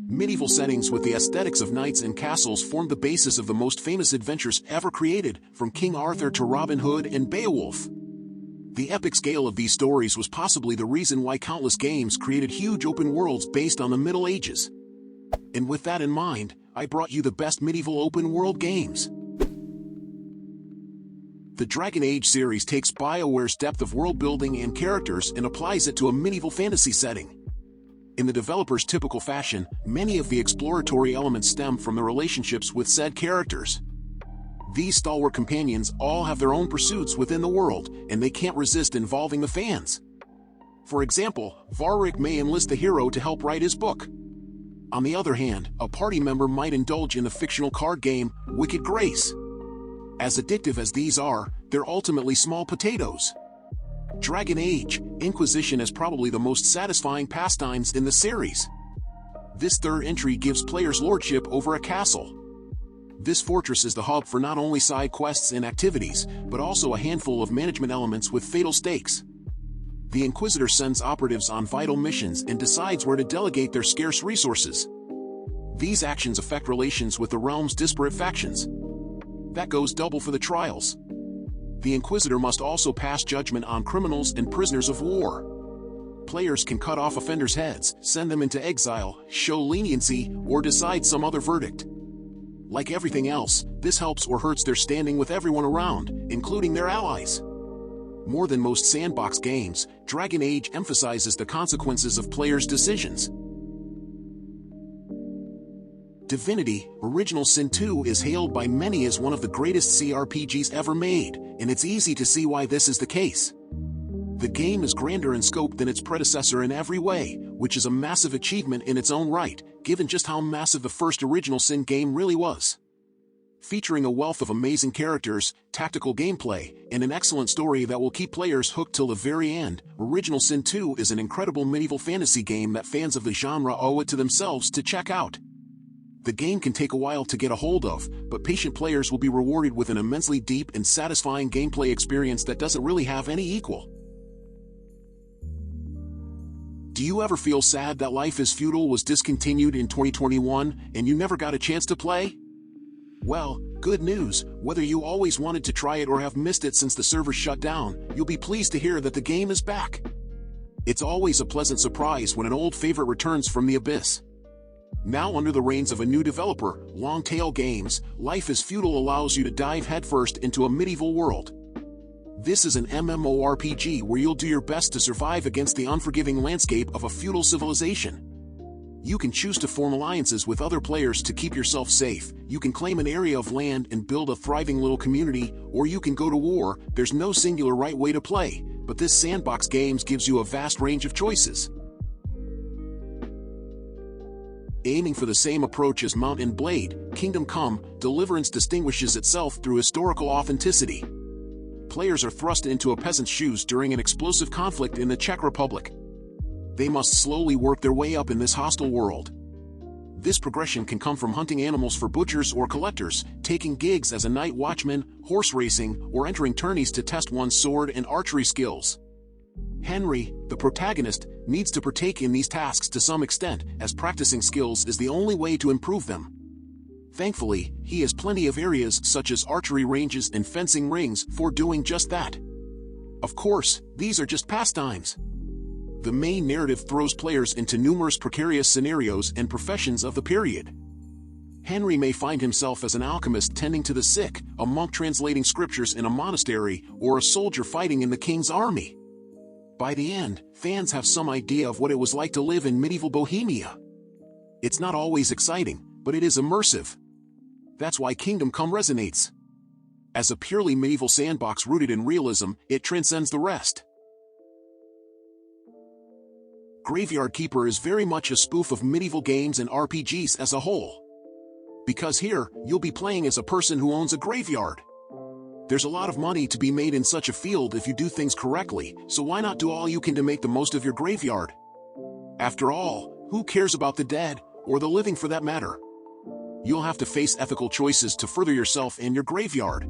Medieval settings with the aesthetics of knights and castles formed the basis of the most famous adventures ever created, from King Arthur to Robin Hood and Beowulf. The epic scale of these stories was possibly the reason why countless games created huge open worlds based on the Middle Ages. And with that in mind, I brought you the best medieval open world games. The Dragon Age series takes BioWare's depth of world building and characters and applies it to a medieval fantasy setting. In the developer's typical fashion, many of the exploratory elements stem from the relationships with said characters. These stalwart companions all have their own pursuits within the world, and they can't resist involving the fans. For example, Varric may enlist the hero to help write his book. On the other hand, a party member might indulge in the fictional card game, Wicked Grace. As addictive as these are, they're ultimately small potatoes. Dragon Age Inquisition is probably the most satisfying pastimes in the series. This third entry gives players lordship over a castle. This fortress is the hub for not only side quests and activities, but also a handful of management elements with fatal stakes. The Inquisitor sends operatives on vital missions and decides where to delegate their scarce resources. These actions affect relations with the realm's disparate factions. That goes double for the trials. The Inquisitor must also pass judgment on criminals and prisoners of war. Players can cut off offenders' heads, send them into exile, show leniency, or decide some other verdict. Like everything else, this helps or hurts their standing with everyone around, including their allies. More than most sandbox games, Dragon Age emphasizes the consequences of players' decisions. Divinity: Original Sin 2 is hailed by many as one of the greatest CRPGs ever made, and it's easy to see why this is the case. The game is grander in scope than its predecessor in every way, which is a massive achievement in its own right, given just how massive the first Original Sin game really was. Featuring a wealth of amazing characters, tactical gameplay, and an excellent story that will keep players hooked till the very end, Original Sin 2 is an incredible medieval fantasy game that fans of the genre owe it to themselves to check out. The game can take a while to get a hold of, but patient players will be rewarded with an immensely deep and satisfying gameplay experience that doesn't really have any equal. Do you ever feel sad that Life is Feudal was discontinued in 2021 and you never got a chance to play? Well, good news, whether you always wanted to try it or have missed it since the servers shut down, you'll be pleased to hear that the game is back. It's always a pleasant surprise when an old favorite returns from the abyss. Now under the reins of a new developer, Longtail Games, Life is Feudal allows you to dive headfirst into a medieval world. This is an MMORPG where you'll do your best to survive against the unforgiving landscape of a feudal civilization. You can choose to form alliances with other players to keep yourself safe, you can claim an area of land and build a thriving little community, or you can go to war. There's no singular right way to play, but this Sandbox Games gives you a vast range of choices. Aiming for the same approach as Mount and Blade, Kingdom Come, Deliverance distinguishes itself through historical authenticity. Players are thrust into a peasant's shoes during an explosive conflict in the Czech Republic. They must slowly work their way up in this hostile world. This progression can come from hunting animals for butchers or collectors, taking gigs as a night watchman, horse racing, or entering tourneys to test one's sword and archery skills. Henry, the protagonist, needs to partake in these tasks to some extent, as practicing skills is the only way to improve them. Thankfully, he has plenty of areas such as archery ranges and fencing rings for doing just that. Of course, these are just pastimes. The main narrative throws players into numerous precarious scenarios and professions of the period. Henry may find himself as an alchemist tending to the sick, a monk translating scriptures in a monastery, or a soldier fighting in the king's army. By the end, fans have some idea of what it was like to live in medieval Bohemia. It's not always exciting, but it is immersive. That's why Kingdom Come resonates. As a purely medieval sandbox rooted in realism, it transcends the rest. Graveyard Keeper is very much a spoof of medieval games and RPGs as a whole. Because here, you'll be playing as a person who owns a graveyard. There's a lot of money to be made in such a field if you do things correctly, so why not do all you can to make the most of your graveyard? After all, who cares about the dead, or the living for that matter? You'll have to face ethical choices to further yourself and your graveyard.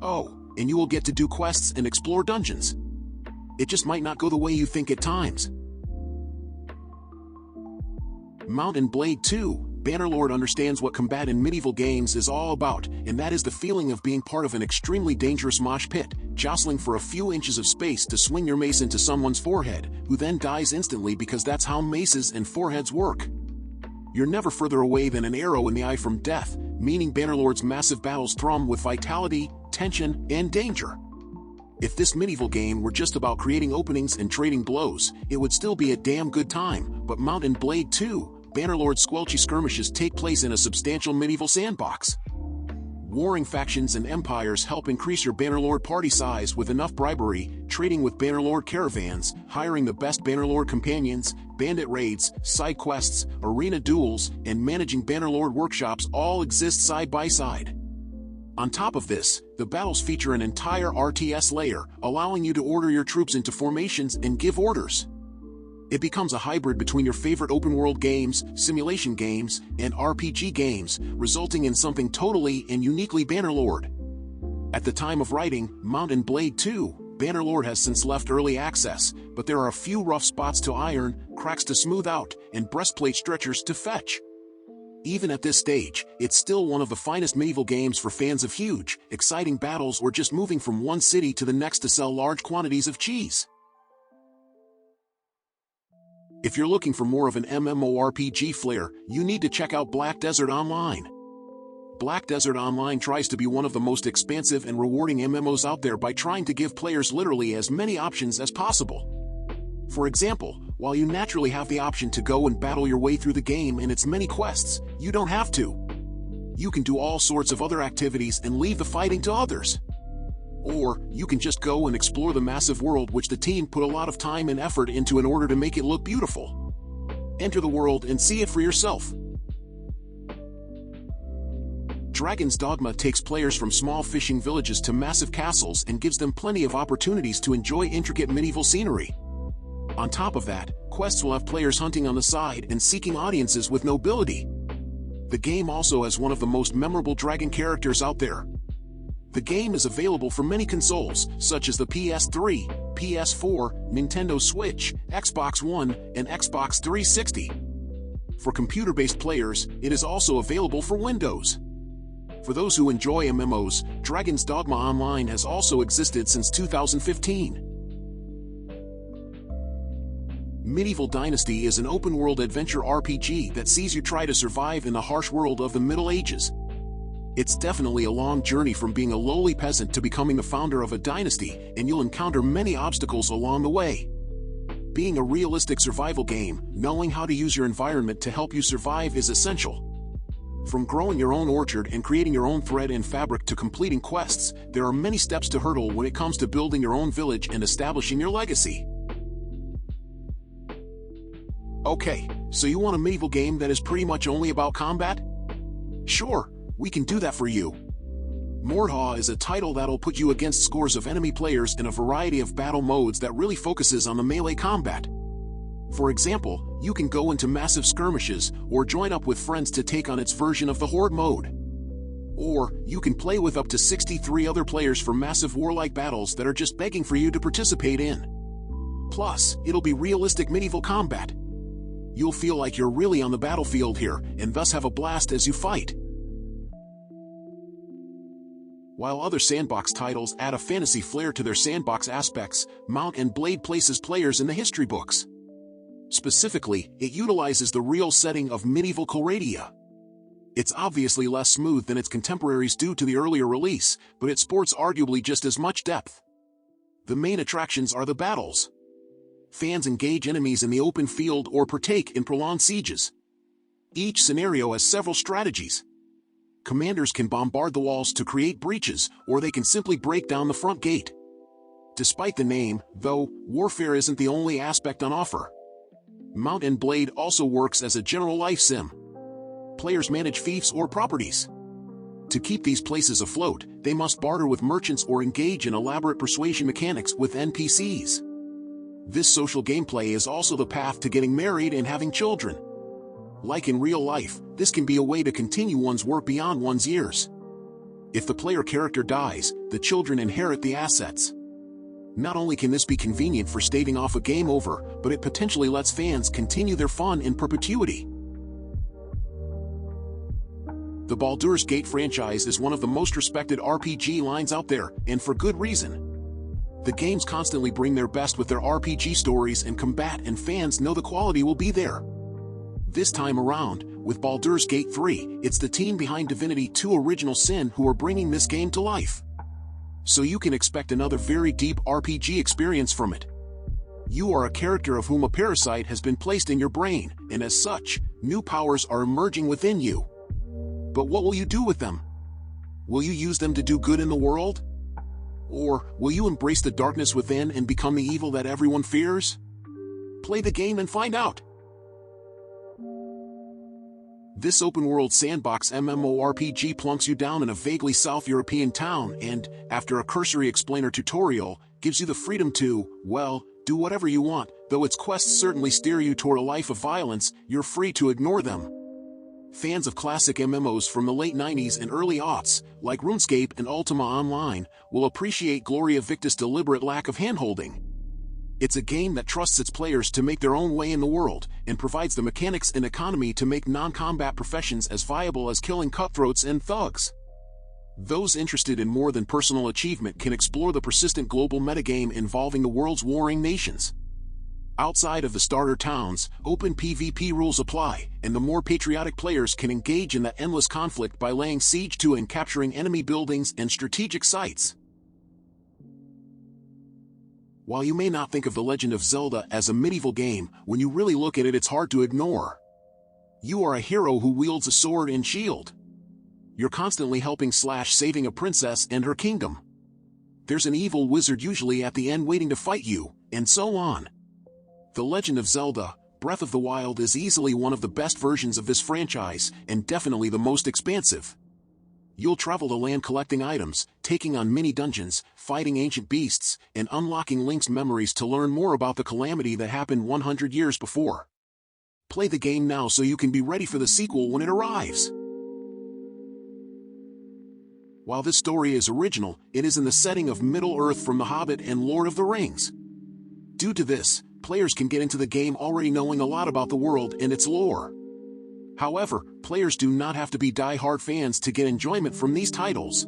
Oh, and you will get to do quests and explore dungeons. It just might not go the way you think at times. Mount & Blade 2, Bannerlord understands what combat in medieval games is all about, and that is the feeling of being part of an extremely dangerous mosh pit, jostling for a few inches of space to swing your mace into someone's forehead, who then dies instantly because that's how maces and foreheads work. You're never further away than an arrow in the eye from death, meaning Bannerlord's massive battles thrum with vitality, tension, and danger. If this medieval game were just about creating openings and trading blows, it would still be a damn good time, but Mount & Blade 2, Bannerlord's squelchy skirmishes take place in a substantial medieval sandbox. Warring factions and empires help increase your Bannerlord party size with enough bribery, trading with Bannerlord caravans, hiring the best Bannerlord companions, bandit raids, side quests, arena duels, and managing Bannerlord workshops all exist side by side. On top of this, the battles feature an entire RTS layer, allowing you to order your troops into formations and give orders. It becomes a hybrid between your favorite open-world games, simulation games, and RPG games, resulting in something totally and uniquely Bannerlord. At the time of writing, Mount & Blade 2, Bannerlord has since left early access, but there are a few rough spots to iron, cracks to smooth out, and breastplate stretchers to fetch. Even at this stage, it's still one of the finest medieval games for fans of huge, exciting battles or just moving from one city to the next to sell large quantities of cheese. If you're looking for more of an MMORPG flair, you need to check out Black Desert Online. Black Desert Online tries to be one of the most expansive and rewarding MMOs out there by trying to give players literally as many options as possible. For example, while you naturally have the option to go and battle your way through the game and its many quests, you don't have to. You can do all sorts of other activities and leave the fighting to others. Or, you can just go and explore the massive world which the team put a lot of time and effort into in order to make it look beautiful. Enter the world and see it for yourself. Dragon's Dogma takes players from small fishing villages to massive castles and gives them plenty of opportunities to enjoy intricate medieval scenery. On top of that, quests will have players hunting on the side and seeking audiences with nobility. The game also has one of the most memorable dragon characters out there. The game is available for many consoles, such as the PS3, PS4, Nintendo Switch, Xbox One, and Xbox 360. For computer-based players, it is also available for Windows. For those who enjoy MMOs, Dragon's Dogma Online has also existed since 2015. Medieval Dynasty is an open-world adventure RPG that sees you try to survive in the harsh world of the Middle Ages. It's definitely a long journey from being a lowly peasant to becoming the founder of a dynasty, and you'll encounter many obstacles along the way. Being a realistic survival game, knowing how to use your environment to help you survive is essential. From growing your own orchard and creating your own thread and fabric to completing quests, there are many steps to hurdle when it comes to building your own village and establishing your legacy. Okay, so you want a medieval game that is pretty much only about combat? Sure, we can do that for you. Mordhau is a title that'll put you against scores of enemy players in a variety of battle modes that really focuses on the melee combat. For example, you can go into massive skirmishes, or join up with friends to take on its version of the Horde mode. Or, you can play with up to 63 other players for massive warlike battles that are just begging for you to participate in. Plus, it'll be realistic medieval combat. You'll feel like you're really on the battlefield here, and thus have a blast as you fight. While other Sandbox titles add a fantasy flair to their sandbox aspects, Mount & Blade places players in the history books. Specifically, it utilizes the real setting of medieval Colradia. It's obviously less smooth than its contemporaries due to the earlier release, but it sports arguably just as much depth. The main attractions are the battles. Fans engage enemies in the open field or partake in prolonged sieges. Each scenario has several strategies. Commanders can bombard the walls to create breaches, or they can simply break down the front gate. Despite the name, though, warfare isn't the only aspect on offer. Mount & Blade also works as a general life sim. Players manage fiefs or properties. To keep these places afloat, they must barter with merchants or engage in elaborate persuasion mechanics with NPCs. This social gameplay is also the path to getting married and having children. Like in real life, this can be a way to continue one's work beyond one's years. If the player character dies, the children inherit the assets. Not only can this be convenient for staving off a game over, but it potentially lets fans continue their fun in perpetuity. The Baldur's Gate franchise is one of the most respected RPG lines out there, and for good reason. The games constantly bring their best with their RPG stories and combat, and fans know the quality will be there. This time around, with Baldur's Gate 3, it's the team behind Divinity 2 Original Sin who are bringing this game to life. So you can expect another very deep RPG experience from it. You are a character of whom a parasite has been placed in your brain, and as such, new powers are emerging within you. But what will you do with them? Will you use them to do good in the world? Or will you embrace the darkness within and become the evil that everyone fears? Play the game and find out! This open-world sandbox MMORPG plunks you down in a vaguely South European town and, after a cursory explainer tutorial, gives you the freedom to, well, do whatever you want. Though its quests certainly steer you toward a life of violence, you're free to ignore them. Fans of classic MMOs from the late 90s and early aughts, like RuneScape and Ultima Online, will appreciate Gloria Victis' deliberate lack of handholding. It's a game that trusts its players to make their own way in the world, and provides the mechanics and economy to make non-combat professions as viable as killing cutthroats and thugs. Those interested in more than personal achievement can explore the persistent global metagame involving the world's warring nations. Outside of the starter towns, open PvP rules apply, and the more patriotic players can engage in that endless conflict by laying siege to and capturing enemy buildings and strategic sites. While you may not think of The Legend of Zelda as a medieval game, when you really look at it, it's hard to ignore. You are a hero who wields a sword and shield. You're constantly helping / saving a princess and her kingdom. There's an evil wizard usually at the end waiting to fight you, and so on. The Legend of Zelda, Breath of the Wild is easily one of the best versions of this franchise, and definitely the most expansive. You'll travel the land collecting items, taking on mini-dungeons, fighting ancient beasts, and unlocking Link's memories to learn more about the calamity that happened 100 years before. Play the game now so you can be ready for the sequel when it arrives. While this story is original, it is in the setting of Middle-earth from The Hobbit and Lord of the Rings. Due to this, players can get into the game already knowing a lot about the world and its lore. However, players do not have to be die-hard fans to get enjoyment from these titles.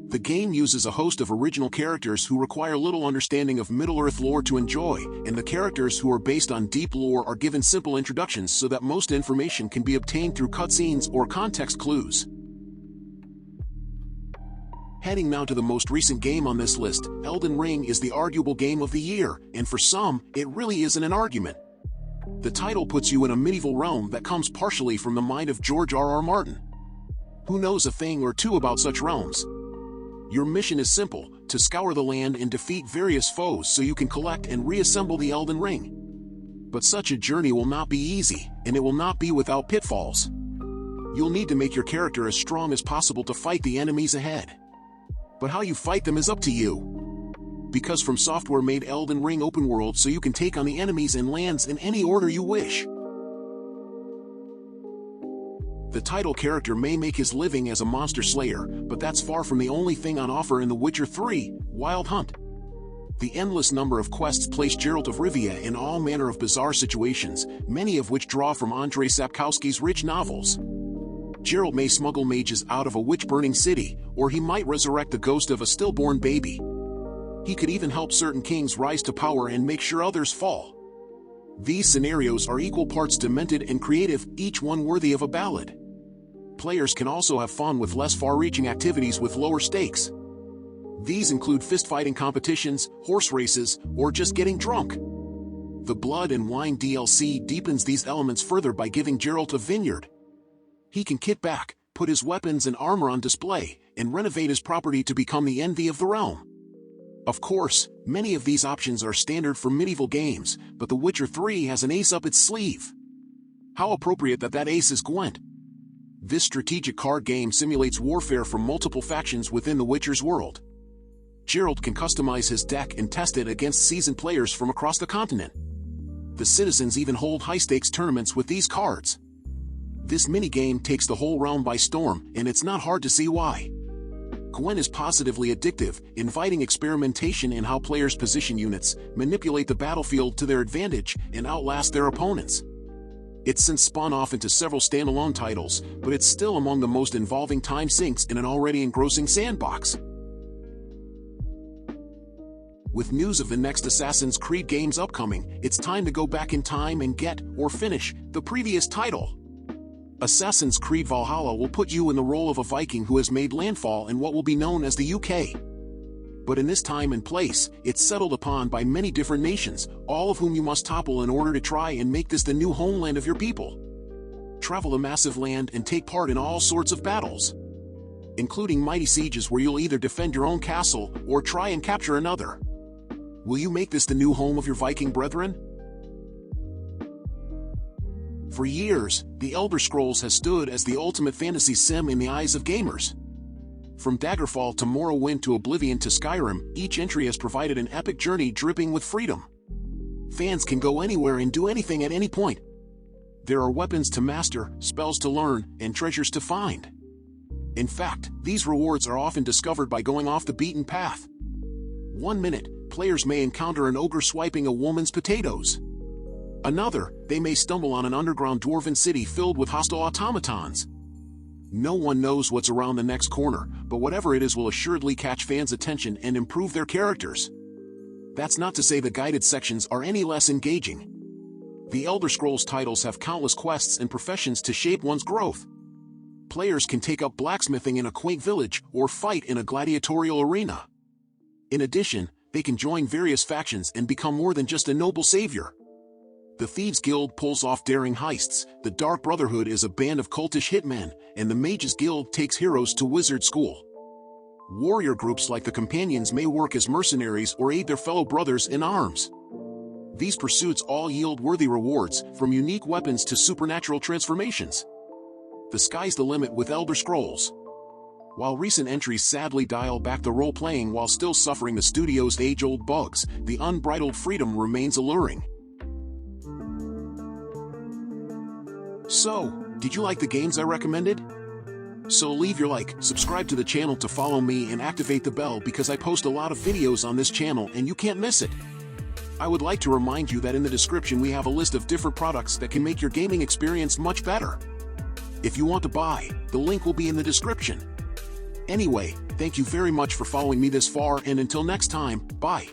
The game uses a host of original characters who require little understanding of Middle-earth lore to enjoy, and the characters who are based on deep lore are given simple introductions so that most information can be obtained through cutscenes or context clues. Heading now to the most recent game on this list, Elden Ring is the arguable game of the year, and for some, it really isn't an argument. The title puts you in a medieval realm that comes partially from the mind of George R.R. Martin. Who knows a thing or two about such realms? Your mission is simple, to scour the land and defeat various foes so you can collect and reassemble the Elden Ring. But such a journey will not be easy, and it will not be without pitfalls. You'll need to make your character as strong as possible to fight the enemies ahead. But how you fight them is up to you. Because From Software made Elden Ring open world so you can take on the enemies and lands in any order you wish. The title character may make his living as a monster slayer, but that's far from the only thing on offer in The Witcher 3, Wild Hunt. The endless number of quests place Geralt of Rivia in all manner of bizarre situations, many of which draw from Andrzej Sapkowski's rich novels. Geralt may smuggle mages out of a witch-burning city, or he might resurrect the ghost of a stillborn baby. He could even help certain kings rise to power and make sure others fall. These scenarios are equal parts demented and creative, each one worthy of a ballad. Players can also have fun with less far-reaching activities with lower stakes. These include fist-fighting competitions, horse races, or just getting drunk. The Blood and Wine DLC deepens these elements further by giving Geralt a vineyard. He can kit back, put his weapons and armor on display, and renovate his property to become the envy of the realm. Of course, many of these options are standard for medieval games, but The Witcher 3 has an ace up its sleeve. How appropriate that ace is Gwent. This strategic card game simulates warfare from multiple factions within The Witcher's world. Geralt can customize his deck and test it against seasoned players from across the continent. The citizens even hold high-stakes tournaments with these cards. This minigame takes the whole realm by storm, and it's not hard to see why. Gwent is positively addictive, inviting experimentation in how players position units, manipulate the battlefield to their advantage, and outlast their opponents. It's since spun off into several standalone titles, but it's still among the most involving time sinks in an already engrossing sandbox. With news of the next Assassin's Creed games upcoming, it's time to go back in time and get, or finish, the previous title. Assassin's Creed Valhalla will put you in the role of a Viking who has made landfall in what will be known as the UK. But in this time and place, it's settled upon by many different nations, all of whom you must topple in order to try and make this the new homeland of your people. Travel a massive land and take part in all sorts of battles, including mighty sieges where you'll either defend your own castle or try and capture another. Will you make this the new home of your Viking brethren? For years, The Elder Scrolls has stood as the ultimate fantasy sim in the eyes of gamers. From Daggerfall to Morrowind to Oblivion to Skyrim, each entry has provided an epic journey dripping with freedom. Fans can go anywhere and do anything at any point. There are weapons to master, spells to learn, and treasures to find. In fact, these rewards are often discovered by going off the beaten path. 1 minute, players may encounter an ogre swiping a woman's potatoes. Another, they may stumble on an underground dwarven city filled with hostile automatons. No one knows what's around the next corner, but whatever it is will assuredly catch fans' attention and improve their characters. That's not to say the guided sections are any less engaging. The Elder Scrolls titles have countless quests and professions to shape one's growth. Players can take up blacksmithing in a quaint village or fight in a gladiatorial arena. In addition, they can join various factions and become more than just a noble savior. The Thieves Guild pulls off daring heists, the Dark Brotherhood is a band of cultish hitmen, and the Mages Guild takes heroes to wizard school. Warrior groups like the Companions may work as mercenaries or aid their fellow brothers in arms. These pursuits all yield worthy rewards, from unique weapons to supernatural transformations. The sky's the limit with Elder Scrolls. While recent entries sadly dial back the role-playing while still suffering the studio's age-old bugs, the unbridled freedom remains alluring. So, did you like the games I recommended? So leave your like, subscribe to the channel to follow me and activate the bell because I post a lot of videos on this channel and you can't miss it. I would like to remind you that in the description we have a list of different products that can make your gaming experience much better. If you want to buy, the link will be in the description. Anyway, thank you very much for following me this far and until next time, bye.